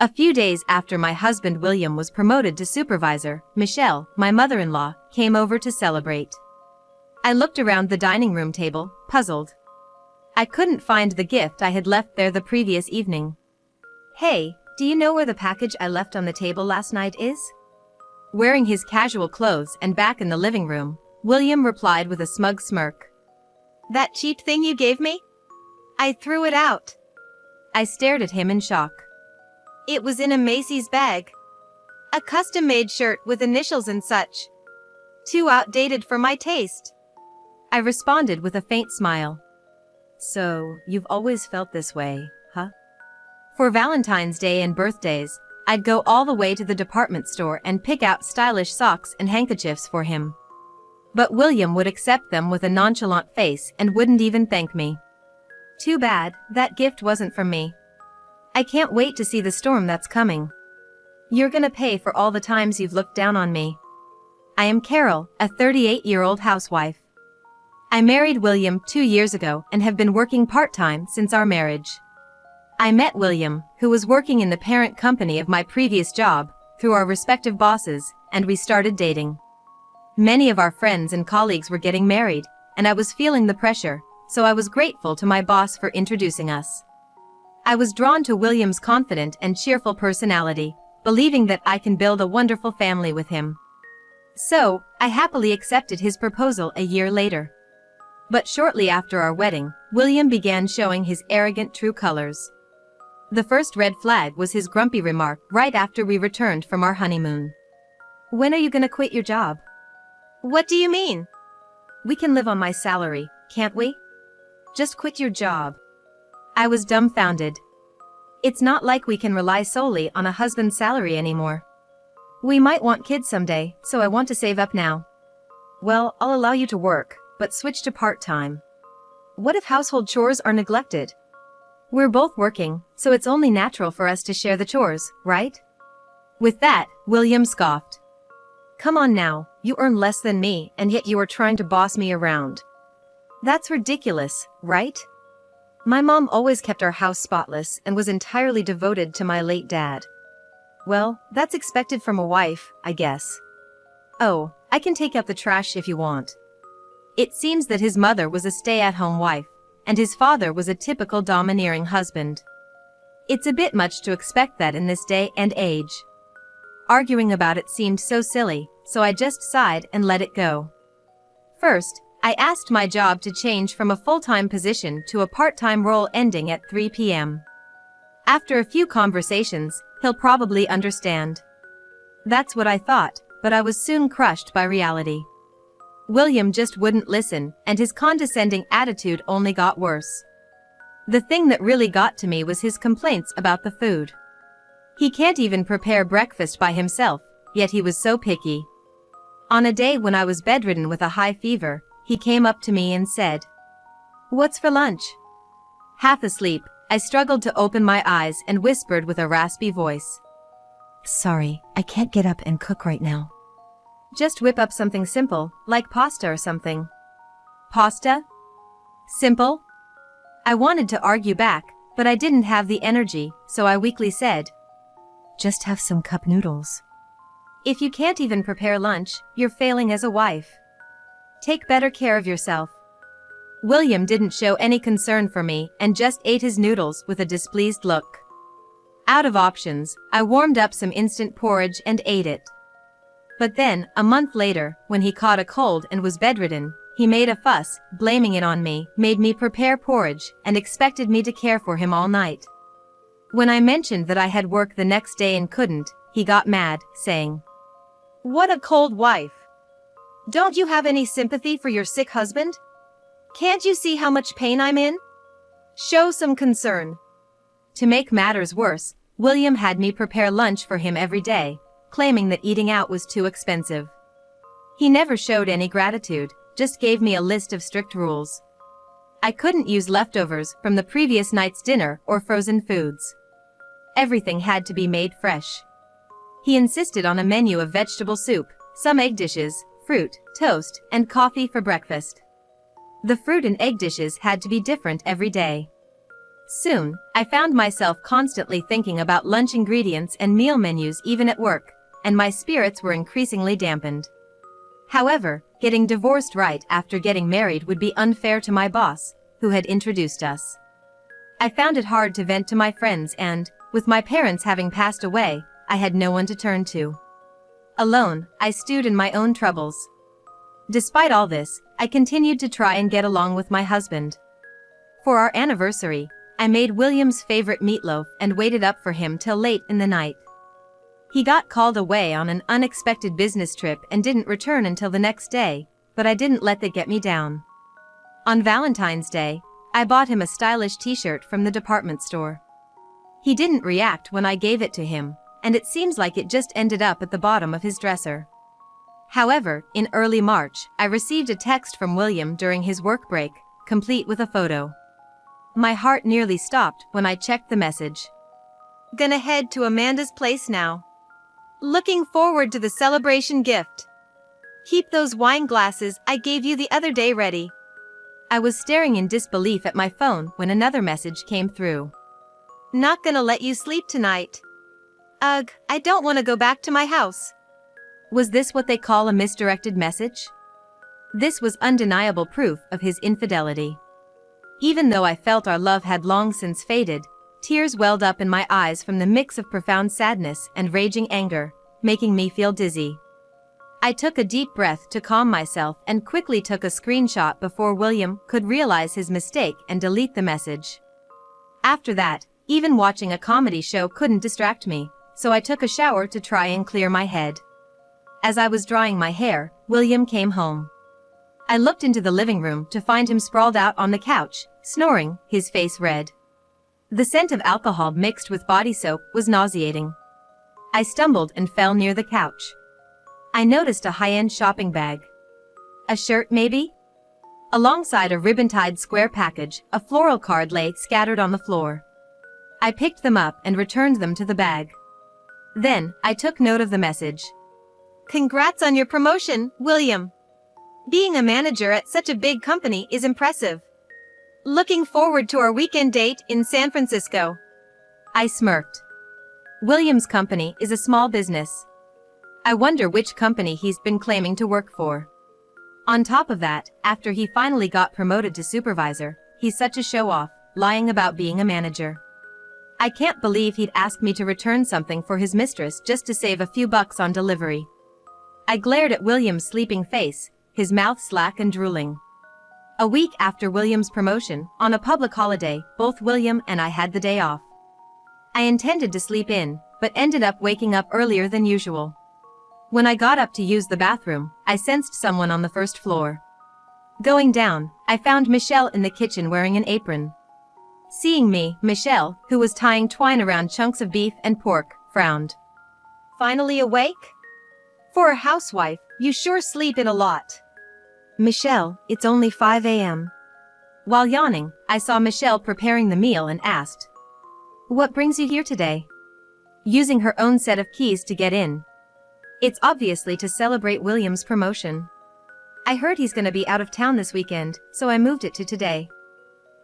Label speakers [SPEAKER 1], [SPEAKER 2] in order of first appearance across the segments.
[SPEAKER 1] A few days after my husband William was promoted to supervisor, Michelle, my mother-in-law, came over to celebrate. I looked around the dining room table, puzzled. I couldn't find the gift I had left there the previous evening. "Hey, do you know where the package I left on the table last night is?" Wearing his casual clothes and back in the living room, William replied with a smug smirk. "That cheap thing you gave me? I threw it out." I stared at him in shock. "It was in a Macy's bag. A custom-made shirt with initials and such. Too outdated for my taste." I responded with a faint smile. "So, you've always felt this way, huh?" For Valentine's Day and birthdays, I'd go all the way to the department store and pick out stylish socks and handkerchiefs for him. But William would accept them with a nonchalant face and wouldn't even thank me. Too bad, that gift wasn't from me. I can't wait to see the storm that's coming. You're gonna pay for all the times you've looked down on me. I am Carol, a 38-year-old housewife. I married William 2 years ago and have been working part-time since our marriage. I met William, who was working in the parent company of my previous job, through our respective bosses, and we started dating. Many of our friends and colleagues were getting married, and I was feeling the pressure, so I was grateful to my boss for introducing us. I was drawn to William's confident and cheerful personality, believing that I can build a wonderful family with him. So, I happily accepted his proposal a year later. But shortly after our wedding, William began showing his arrogant true colors. The first red flag was his grumpy remark right after we returned from our honeymoon. "When are you gonna quit your job?" "What do you mean?" "We can live on my salary, can't we? Just quit your job." I was dumbfounded. It's not like we can rely solely on a husband's salary anymore. We might want kids someday, so I want to save up now. "Well, I'll allow you to work, but switch to part-time." "What if household chores are neglected?" "We're both working, so it's only natural for us to share the chores, right?" With that, William scoffed. "Come on now, you earn less than me, and yet you are trying to boss me around. That's ridiculous, right? My mom always kept our house spotless and was entirely devoted to my late dad. Well, that's expected from a wife, I guess. Oh, I can take out the trash if you want." It seems that his mother was a stay-at-home wife, and his father was a typical domineering husband. It's a bit much to expect that in this day and age. Arguing about it seemed so silly, so I just sighed and let it go. First, I asked my job to change from a full-time position to a part-time role ending at 3 p.m. After a few conversations, he'll probably understand. That's what I thought, but I was soon crushed by reality. William just wouldn't listen, and his condescending attitude only got worse. The thing that really got to me was his complaints about the food. He can't even prepare breakfast by himself, yet he was so picky. On a day when I was bedridden with a high fever, he came up to me and said, "What's for lunch?" Half asleep, I struggled to open my eyes and whispered with a raspy voice, "Sorry, I can't get up and cook right now. Just whip up something simple, like pasta or something." "Pasta? Simple?" I wanted to argue back, but I didn't have the energy, so I weakly said, "Just have some cup noodles." If you can't even prepare lunch, you're failing as a wife. Take better care of yourself. William didn't show any concern for me and just ate his noodles with a displeased look. Out of options, I warmed up some instant porridge and ate it. But then, a month later, when he caught a cold and was bedridden, he made a fuss, blaming it on me, made me prepare porridge, and expected me to care for him all night. When I mentioned that I had work the next day and couldn't, he got mad, saying, "What a cold wife! Don't you have any sympathy for your sick husband? Can't you see how much pain I'm in? Show some concern." To make matters worse, William had me prepare lunch for him every day, claiming that eating out was too expensive. He never showed any gratitude, just gave me a list of strict rules. I couldn't use leftovers from the previous night's dinner or frozen foods. Everything had to be made fresh. He insisted on a menu of vegetable soup, some egg dishes, fruit, toast, and coffee for breakfast. The fruit and egg dishes had to be different every day. Soon, I found myself constantly thinking about lunch ingredients and meal menus even at work, and my spirits were increasingly dampened. However, getting divorced right after getting married would be unfair to my boss, who had introduced us. I found it hard to vent to my friends and, with my parents having passed away, I had no one to turn to. Alone, I stewed in my own troubles. Despite all this, I continued to try and get along with my husband. For our anniversary, I made William's favorite meatloaf and waited up for him till late in the night. He got called away on an unexpected business trip and didn't return until the next day, but I didn't let that get me down. On Valentine's Day, I bought him a stylish t-shirt from the department store. He didn't react when I gave it to him, and it seems like it just ended up at the bottom of his dresser. However, in early March, I received a text from William during his work break, complete with a photo. My heart nearly stopped when I checked the message. Gonna head to Amanda's place now. Looking forward to the celebration gift. Keep those wine glasses I gave you the other day ready. I was staring in disbelief at my phone when another message came through. Not gonna let you sleep tonight. Ugh, I don't want to go back to my house. Was this what they call a misdirected message? This was undeniable proof of his infidelity. Even though I felt our love had long since faded, tears welled up in my eyes from the mix of profound sadness and raging anger, making me feel dizzy. I took a deep breath to calm myself and quickly took a screenshot before William could realize his mistake and delete the message. After that, even watching a comedy show couldn't distract me, so I took a shower to try and clear my head. As I was drying my hair, William came home. I looked into the living room to find him sprawled out on the couch, snoring, his face red. The scent of alcohol mixed with body soap was nauseating. I stumbled and fell near the couch. I noticed a high-end shopping bag. A shirt, maybe? Alongside a ribbon-tied square package, a floral card lay scattered on the floor. I picked them up and returned them to the bag. Then, I took note of the message. Congrats on your promotion, William. Being a manager at such a big company is impressive. Looking forward to our weekend date in San Francisco. I smirked. William's company is a small business. I wonder which company he's been claiming to work for. On top of that, after he finally got promoted to supervisor, he's such a show-off, lying about being a manager. I can't believe he'd ask me to return something for his mistress just to save a few bucks on delivery. I glared at William's sleeping face, his mouth slack and drooling. A week after William's promotion, on a public holiday, both William and I had the day off. I intended to sleep in, but ended up waking up earlier than usual. When I got up to use the bathroom, I sensed someone on the first floor. Going down, I found Michelle in the kitchen wearing an apron. Seeing me, Michelle, who was tying twine around chunks of beef and pork, frowned. Finally awake? For a housewife, you sure sleep in a lot. Michelle, it's only 5 a.m. While yawning, I saw Michelle preparing the meal and asked, "What brings you here today?" Using her own set of keys to get in. It's obviously to celebrate William's promotion. I heard he's gonna be out of town this weekend, so I moved it to today.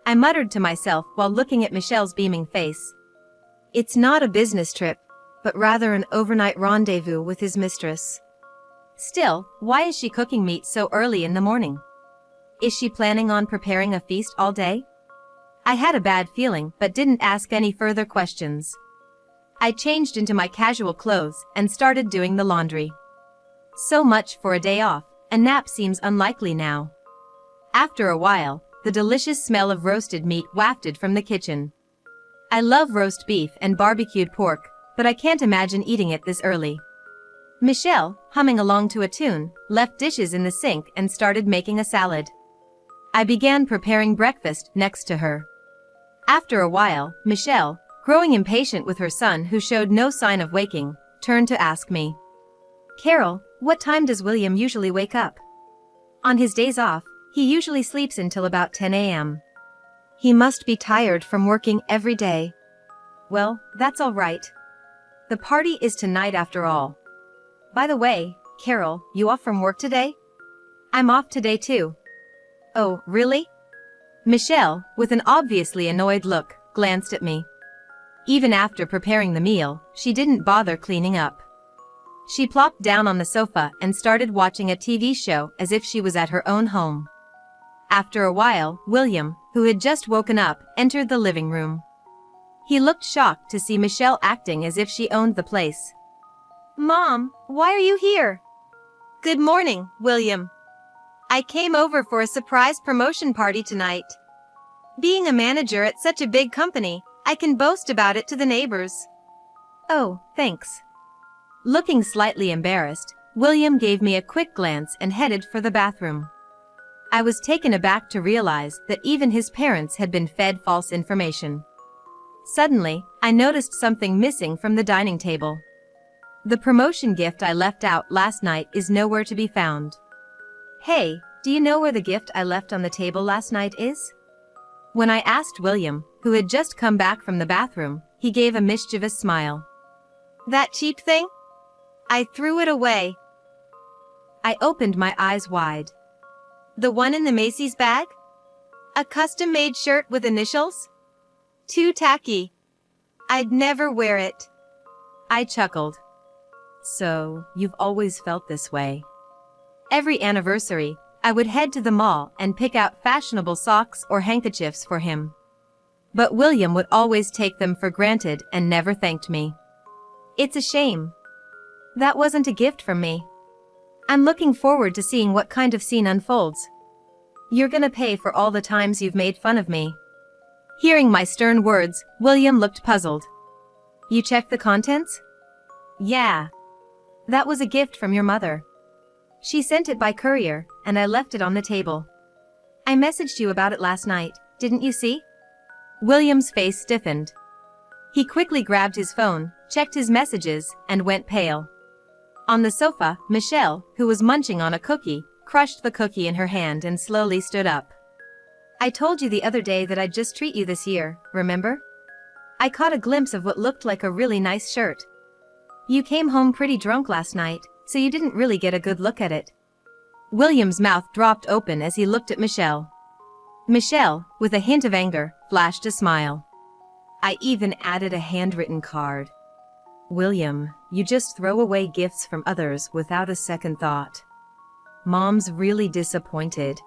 [SPEAKER 1] I muttered to myself while looking at Michelle's beaming face. It's not a business trip, but rather an overnight rendezvous with his mistress. Still, why is she cooking meat so early in the morning? Is she planning on preparing a feast all day? I had a bad feeling but didn't ask any further questions. I changed into my casual clothes and started doing the laundry. So much for a day off, a nap seems unlikely now. After a while, the delicious smell of roasted meat wafted from the kitchen. I love roast beef and barbecued pork, but I can't imagine eating it this early. Michelle, humming along to a tune, left dishes in the sink and started making a salad. I began preparing breakfast next to her. After a while, Michelle, growing impatient with her son who showed no sign of waking, turned to ask me, "Carol, what time does William usually wake up?" On his days off, he usually sleeps until about 10 a.m. He must be tired from working every day. Well, that's all right. The party is tonight after all. By the way, Carol, you off from work today? I'm off today too. Oh, really? Michelle, with an obviously annoyed look, glanced at me. Even after preparing the meal, she didn't bother cleaning up. She plopped down on the sofa and started watching a TV show as if she was at her own home. After a while, William, who had just woken up, entered the living room. He looked shocked to see Michelle acting as if she owned the place. "Mom, why are you here?" "Good morning, William. I came over for a surprise promotion party tonight. Being a manager at such a big company, I can boast about it to the neighbors." "Oh, thanks." Looking slightly embarrassed, William gave me a quick glance and headed for the bathroom. I was taken aback to realize that even his parents had been fed false information. Suddenly, I noticed something missing from the dining table. The promotion gift I left out last night is nowhere to be found. "Hey, do you know where the gift I left on the table last night is?" When I asked William, who had just come back from the bathroom, he gave a mischievous smile. "That cheap thing? I threw it away." I opened my eyes wide. "The one in the Macy's bag? A custom-made shirt with initials? Too tacky. I'd never wear it." I chuckled. "So, you've always felt this way?" Every anniversary, I would head to the mall and pick out fashionable socks or handkerchiefs for him. But William would always take them for granted and never thanked me. It's a shame. That wasn't a gift from me. I'm looking forward to seeing what kind of scene unfolds. You're gonna pay for all the times you've made fun of me. Hearing my stern words, William looked puzzled. "You checked the contents?" "Yeah. That was a gift from your mother. She sent it by courier, and I left it on the table. I messaged you about it last night, didn't you see?" William's face stiffened. He quickly grabbed his phone, checked his messages, and went pale. On the sofa, Michelle, who was munching on a cookie, crushed the cookie in her hand and slowly stood up. "I told you the other day that I'd just treat you this year, remember? I caught a glimpse of what looked like a really nice shirt. You came home pretty drunk last night, so you didn't really get a good look at it." William's mouth dropped open as he looked at Michelle. Michelle, with a hint of anger, flashed a smile. "I even added a handwritten card. William, you just throw away gifts from others without a second thought. Mom's really disappointed."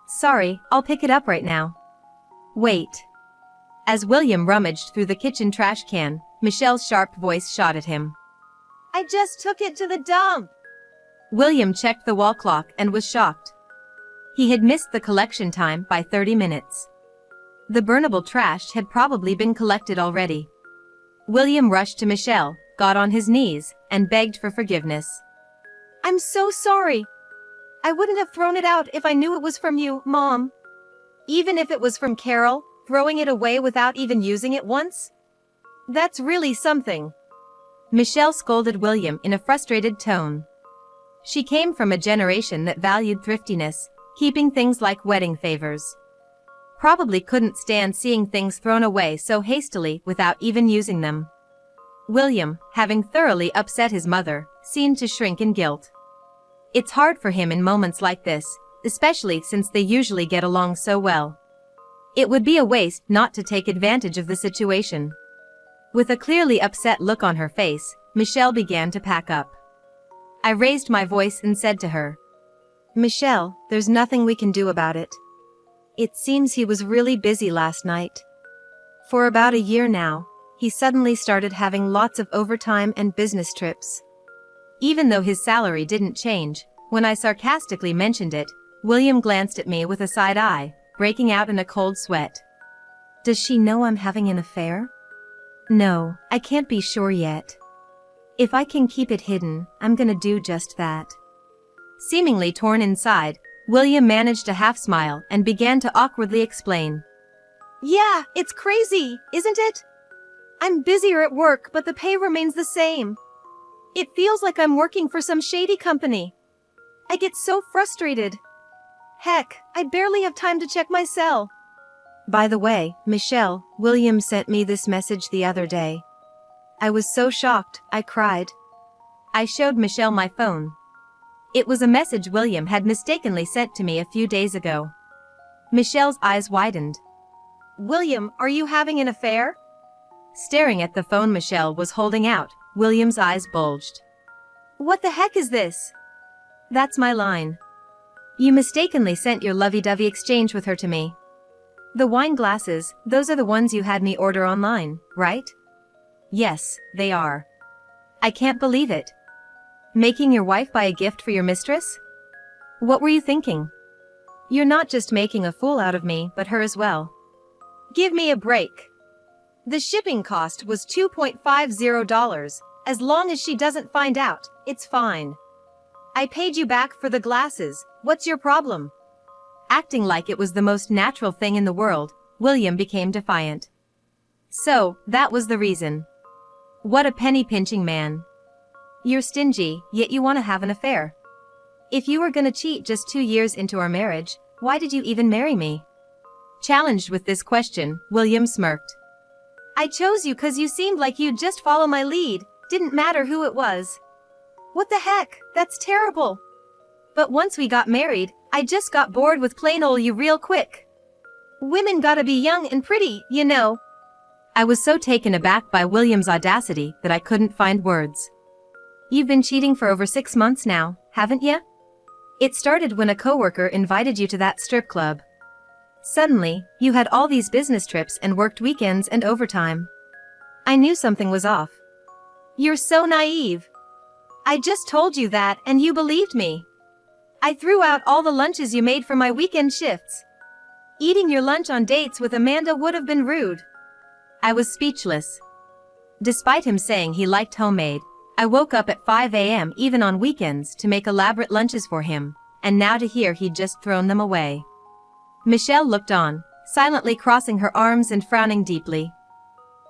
[SPEAKER 1] "Sorry, I'll pick it up right now." "Wait." As William rummaged through the kitchen trash can, Michelle's sharp voice shot at him. "I just took it to the dump." William checked the wall clock and was shocked. He had missed the collection time by 30 minutes. The burnable trash had probably been collected already. William rushed to Michelle, got on his knees, and begged for forgiveness. "I'm so sorry. I wouldn't have thrown it out if I knew it was from you, Mom. Even if it was from Carol, throwing it away without even using it once? That's really something." Michelle scolded William in a frustrated tone. She came from a generation that valued thriftiness, keeping things like wedding favors. Probably couldn't stand seeing things thrown away so hastily without even using them. William, having thoroughly upset his mother, seemed to shrink in guilt. It's hard for him in moments like this, especially since they usually get along so well. It would be a waste not to take advantage of the situation. With a clearly upset look on her face, Michelle began to pack up. I raised my voice and said to her, "Michelle, there's nothing we can do about it. It seems he was really busy last night. For about a year now, he suddenly started having lots of overtime and business trips." Even though his salary didn't change, when I sarcastically mentioned it, William glanced at me with a side eye, breaking out in a cold sweat. "Does she know I'm having an affair?" "No, I can't be sure yet. If I can keep it hidden, I'm gonna do just that." Seemingly torn inside, William managed a half smile and began to awkwardly explain. "Yeah, it's crazy, isn't it? I'm busier at work, but the pay remains the same. It feels like I'm working for some shady company. I get so frustrated. Heck, I barely have time to check my cell." By the way, Michelle, William sent me this message the other day. I was so shocked, I cried. I showed Michelle my phone. It was a message William had mistakenly sent to me a few days ago. Michelle's eyes widened. William, are you having an affair? Staring at the phone Michelle was holding out, William's eyes bulged. What the heck is this? That's my line. You mistakenly sent your lovey-dovey exchange with her to me. The wine glasses, those are the ones you had me order online, right? Yes, they are. I can't believe it. Making your wife buy a gift for your mistress? What were you thinking? You're not just making a fool out of me, but her as well. Give me a break. The shipping cost was $2.50. As long as she doesn't find out, it's fine. I paid you back for the glasses, what's your problem? Acting like it was the most natural thing in the world, William became defiant. So, that was the reason. What a penny-pinching man. You're stingy, yet you want to have an affair. If you were gonna cheat just 2 years into our marriage, why did you even marry me? Challenged with this question, William smirked. I chose you 'cause you seemed like you'd just follow my lead, didn't matter who it was. What the heck, that's terrible. But once we got married, I just got bored with plain ol' you real quick. Women gotta be young and pretty, you know. I was so taken aback by William's audacity that I couldn't find words. You've been cheating for over 6 months now, haven't you? It started when a coworker invited you to that strip club. Suddenly, you had all these business trips and worked weekends and overtime. I knew something was off. You're so naive. I just told you that and you believed me. I threw out all the lunches you made for my weekend shifts. Eating your lunch on dates with Amanda would have been rude. I was speechless. Despite him saying he liked homemade, I woke up at 5 a.m. even on weekends to make elaborate lunches for him, and now to hear he'd just thrown them away. Michelle looked on, silently crossing her arms and frowning deeply.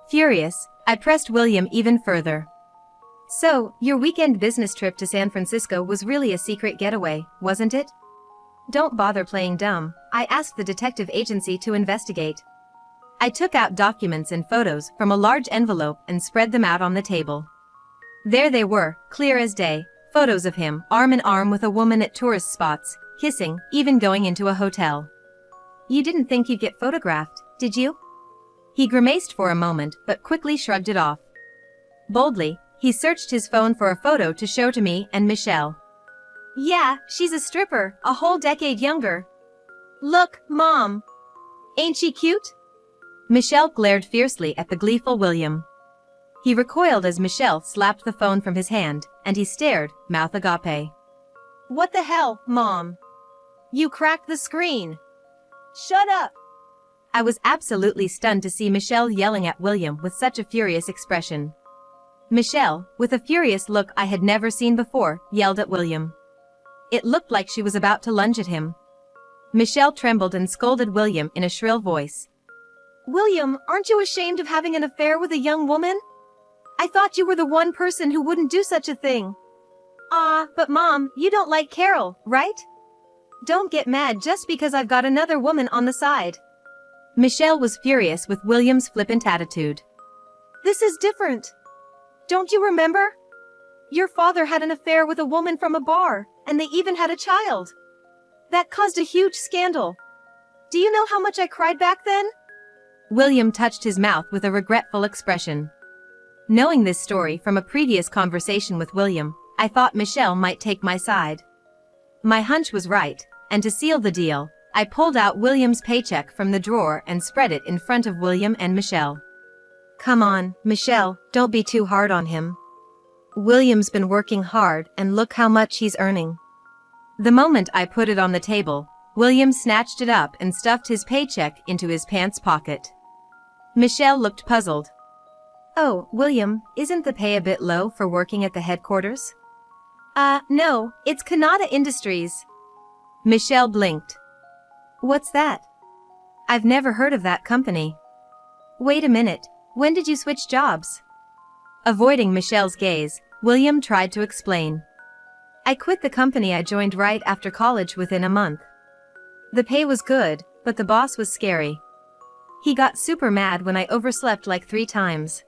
[SPEAKER 1] Furious, I pressed William even further. So, your weekend business trip to San Francisco was really a secret getaway, wasn't it? Don't bother playing dumb, I asked the detective agency to investigate. I took out documents and photos from a large envelope and spread them out on the table. There they were, clear as day, photos of him, arm in arm with a woman at tourist spots, kissing, even going into a hotel. You didn't think you'd get photographed, did you? He grimaced for a moment, but quickly shrugged it off. Boldly, he searched his phone for a photo to show to me and Michelle. Yeah, she's a stripper, a whole decade younger. Look, Mom. Ain't she cute? Michelle glared fiercely at the gleeful William. He recoiled as Michelle slapped the phone from his hand, and he stared, mouth agape. What the hell, Mom? You cracked the screen. Shut up! I was absolutely stunned to see Michelle yelling at William with such a furious expression. Michelle, with a furious look I had never seen before, yelled at William. It looked like she was about to lunge at him. Michelle trembled and scolded William in a shrill voice. William, aren't you ashamed of having an affair with a young woman? I thought you were the one person who wouldn't do such a thing. But Mom, you don't like Carol, right? Don't get mad just because I've got another woman on the side. Michelle was furious with William's flippant attitude. This is different. Don't you remember? Your father had an affair with a woman from a bar, and they even had a child. That caused a huge scandal. Do you know how much I cried back then? William touched his mouth with a regretful expression. Knowing this story from a previous conversation with William, I thought Michelle might take my side. My hunch was right, and to seal the deal, I pulled out William's paycheck from the drawer and spread it in front of William and Michelle. Come on, Michelle, don't be too hard on him. William's been working hard and look how much he's earning. The moment I put it on the table, William snatched it up and stuffed his paycheck into his pants pocket. Michelle looked puzzled. Oh, William, isn't the pay a bit low for working at the headquarters? No, it's Kanata Industries. Michelle blinked. What's that? I've never heard of that company. Wait a minute, when did you switch jobs? Avoiding Michelle's gaze, William tried to explain. I quit the company I joined right after college within a month. The pay was good, but the boss was scary. He got super mad when I overslept like 3 times.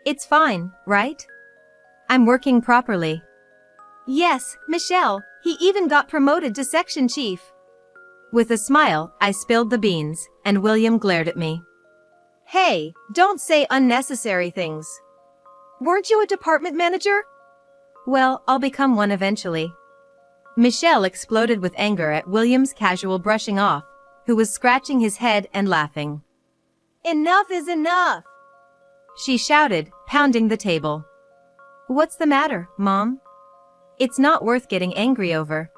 [SPEAKER 1] It's fine, right? I'm working properly. Yes, Michelle, he even got promoted to section chief. With a smile, I spilled the beans, and William glared at me. Hey, don't say unnecessary things. Weren't you a department manager? Well, I'll become one eventually. Michelle exploded with anger at William's casual brushing off, who was scratching his head and laughing. Enough is enough! She shouted, pounding the table. What's the matter, Mom? It's not worth getting angry over.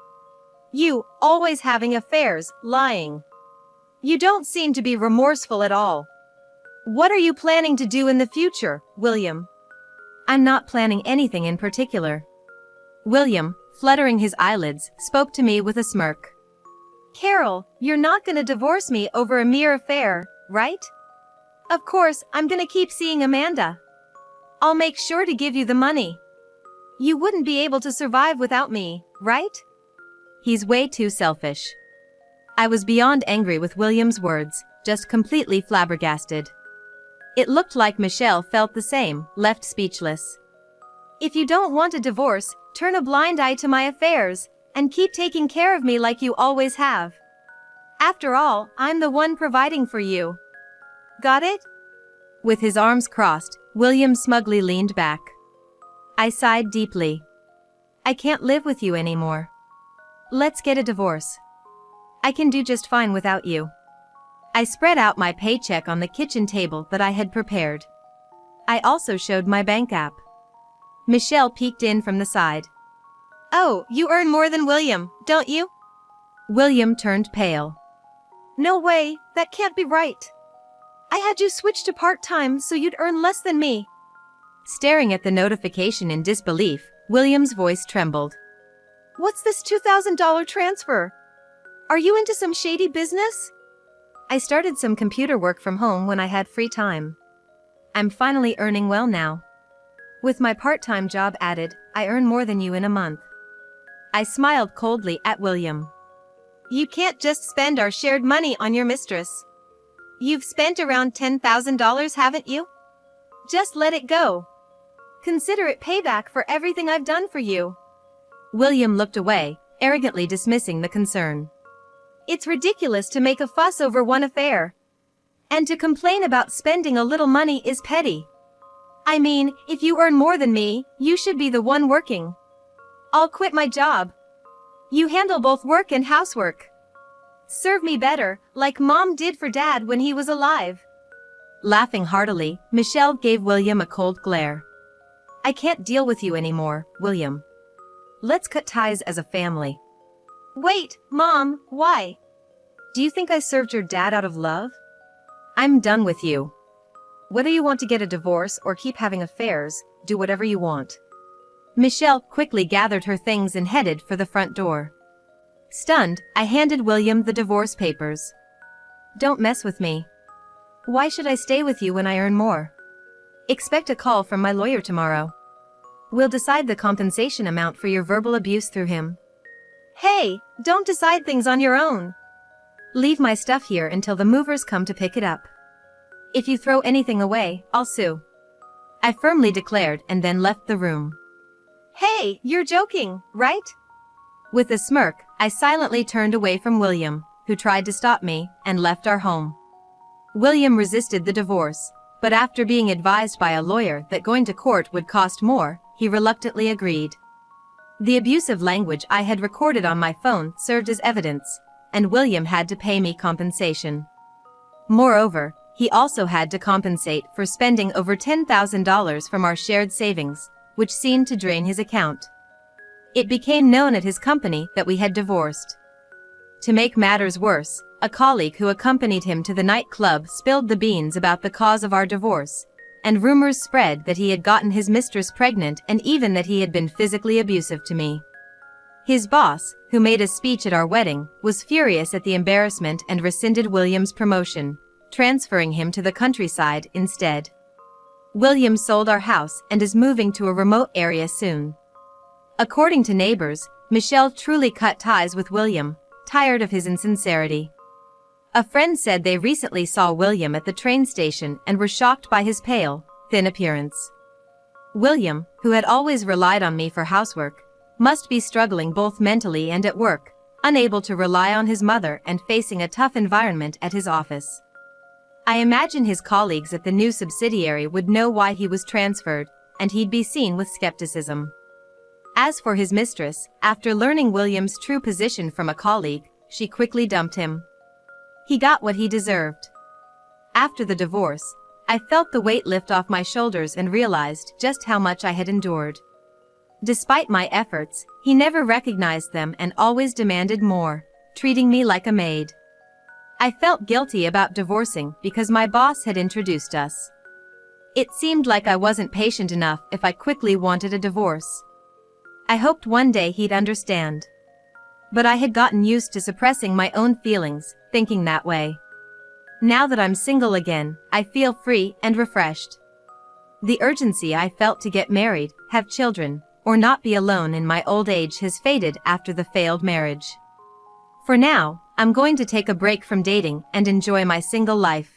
[SPEAKER 1] You, always having affairs, lying. You don't seem to be remorseful at all. What are you planning to do in the future, William? I'm not planning anything in particular. William, fluttering his eyelids, spoke to me with a smirk. Carol, you're not gonna divorce me over a mere affair, right? Of course, I'm gonna keep seeing Amanda. I'll make sure to give you the money. You wouldn't be able to survive without me, right? He's way too selfish. I was beyond angry with William's words, just completely flabbergasted. It looked like Michelle felt the same, left speechless. If you don't want a divorce, turn a blind eye to my affairs, and keep taking care of me like you always have. After all, I'm the one providing for you. Got it? With his arms crossed, William smugly leaned back. I sighed deeply. I can't live with you anymore. Let's get a divorce. I can do just fine without you. I spread out my paycheck on the kitchen table that I had prepared. I also showed my bank app. Michelle peeked in from the side. Oh, you earn more than William, don't you? William turned pale. No way, that can't be right. I had you switch to part-time so you'd earn less than me. Staring at the notification in disbelief, William's voice trembled. What's this $2,000 transfer? Are you into some shady business? I started some computer work from home when I had free time. I'm finally earning well now. With my part-time job added, I earn more than you in a month. I smiled coldly at William. You can't just spend our shared money on your mistress. You've spent around $10,000, haven't you? Just let it go. Consider it payback for everything I've done for you. William looked away, arrogantly dismissing the concern. It's ridiculous to make a fuss over one affair. And to complain about spending a little money is petty. I mean, if you earn more than me, you should be the one working. I'll quit my job. You handle both work and housework. Serve me better, like Mom did for Dad when he was alive. Laughing heartily, Michelle gave William a cold glare. I can't deal with you anymore, William. Let's cut ties as a family. Wait, Mom, why? Do you think I served your dad out of love? I'm done with you. Whether you want to get a divorce or keep having affairs, do whatever you want. Michelle quickly gathered her things and headed for the front door. Stunned, I handed William the divorce papers. Don't mess with me. Why should I stay with you when I earn more? Expect a call from my lawyer tomorrow. We'll decide the compensation amount for your verbal abuse through him. Hey, don't decide things on your own. Leave my stuff here until the movers come to pick it up. If you throw anything away, I'll sue. I firmly declared and then left the room. Hey, you're joking, right? With a smirk, I silently turned away from William, who tried to stop me, and left our home. William resisted the divorce, but after being advised by a lawyer that going to court would cost more, he reluctantly agreed. The abusive language I had recorded on my phone served as evidence, and William had to pay me compensation. Moreover, he also had to compensate for spending over $10,000 from our shared savings, which seemed to drain his account. It became known at his company that we had divorced. To make matters worse, a colleague who accompanied him to the nightclub spilled the beans about the cause of our divorce, and rumors spread that he had gotten his mistress pregnant and even that he had been physically abusive to me. His boss, who made a speech at our wedding, was furious at the embarrassment and rescinded William's promotion, transferring him to the countryside instead. William sold our house and is moving to a remote area soon. According to neighbors, Michelle truly cut ties with William, tired of his insincerity. A friend said they recently saw William at the train station and were shocked by his pale, thin appearance. William, who had always relied on me for housework, must be struggling both mentally and at work, unable to rely on his mother and facing a tough environment at his office. I imagine his colleagues at the new subsidiary would know why he was transferred, and he'd be seen with skepticism. As for his mistress, after learning William's true position from a colleague, she quickly dumped him. He got what he deserved. After the divorce, I felt the weight lift off my shoulders and realized just how much I had endured. Despite my efforts, he never recognized them and always demanded more, treating me like a maid. I felt guilty about divorcing because my boss had introduced us. It seemed like I wasn't patient enough if I quickly wanted a divorce. I hoped one day he'd understand. But I had gotten used to suppressing my own feelings, thinking that way. Now that I'm single again, I feel free and refreshed. The urgency I felt to get married, have children, or not be alone in my old age has faded after the failed marriage. For now, I'm going to take a break from dating and enjoy my single life.